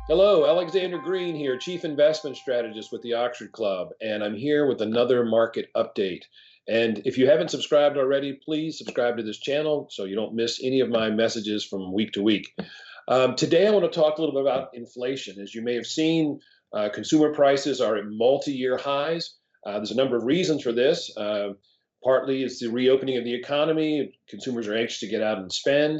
Hello, Alexander Green here, Chief Investment Strategist with the Oxford Club, and I'm here with another market update. And if you haven't subscribed already, please subscribe to this channel so you don't miss any of my messages from week to week. Today, I want to talk a little bit about inflation. As you may have seen, consumer prices are at multi-year highs. There's a number of reasons for this. Partly it's the reopening of the economy. Consumers are anxious to get out and spend.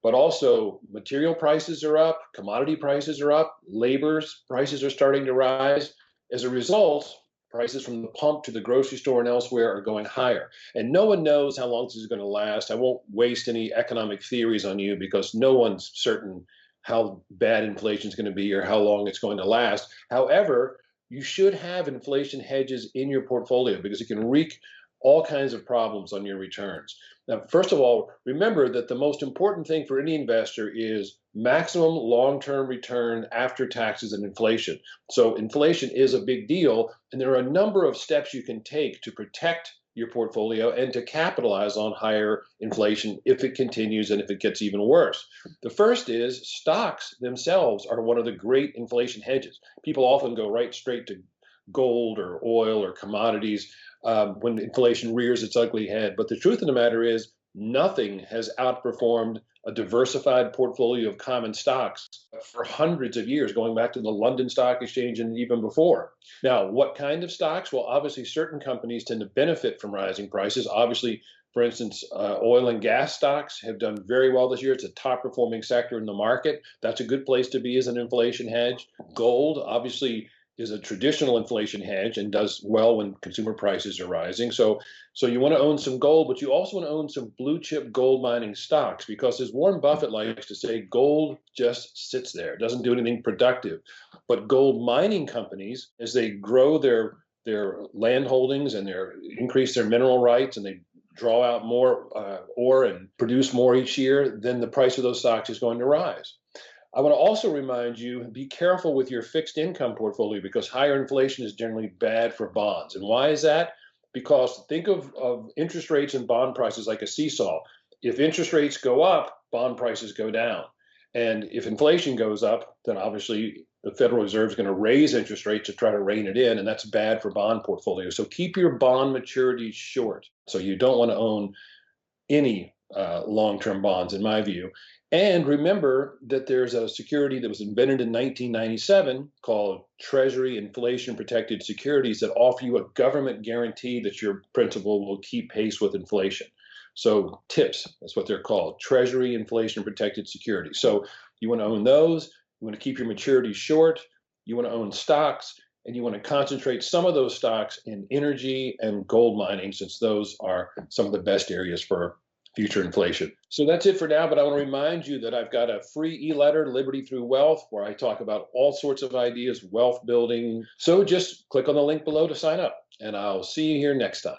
But also, material prices are up, commodity prices are up, labor prices are starting to rise. As a result, prices from the pump to the grocery store and elsewhere are going higher. And no one knows how long this is going to last. I won't waste any economic theories on you because no one's certain how bad inflation is going to be or how long it's going to last. However, you should have inflation hedges in your portfolio because it can wreak all kinds of problems on your returns. Now, first of all, remember that the most important thing for any investor is maximum long-term return after taxes and inflation. So inflation is a big deal, and there are a number of steps you can take to protect your portfolio and to capitalize on higher inflation if it continues and if it gets even worse. The first is stocks themselves are one of the great inflation hedges. People often go right straight to gold or oil or commodities when inflation rears its ugly head. But the truth of the matter is, nothing has outperformed a diversified portfolio of common stocks for hundreds of years, going back to the London Stock Exchange and even before. Now, what kind of stocks? Well, obviously, certain companies tend to benefit from rising prices. Obviously, for instance, oil and gas stocks have done very well this year. It's a top performing sector in the market. That's a good place to be as an inflation hedge. Gold, obviously, is a traditional inflation hedge and does well when consumer prices are rising. So you want to own some gold, but you also want to own some blue chip gold mining stocks because, as Warren Buffett likes to say, gold just sits there. It doesn't do anything productive. But gold mining companies, as they grow their land holdings and increase their mineral rights and they draw out more ore and produce more each year, then the price of those stocks is going to rise. I want to also remind you, be careful with your fixed income portfolio because higher inflation is generally bad for bonds. And why is that? Because think of interest rates and bond prices like a seesaw. If interest rates go up, bond prices go down. And if inflation goes up, then obviously the Federal Reserve is going to raise interest rates to try to rein it in, and that's bad for bond portfolios. So keep your bond maturities short. So you don't want to own any long-term bonds, in my view. And remember that there's a security that was invented in 1997 called Treasury Inflation Protected Securities that offer you a government guarantee that your principal will keep pace with inflation. So TIPS, that's what they're called, Treasury Inflation Protected Securities. So you want to own those. You want to keep your maturities short. You want to own stocks. And you want to concentrate some of those stocks in energy and gold mining, since those are some of the best areas for future inflation. So that's it for now, but I want to remind you that I've got a free e-letter, Liberty Through Wealth, where I talk about all sorts of ideas, wealth building. So just click on the link below to sign up, and I'll see you here next time.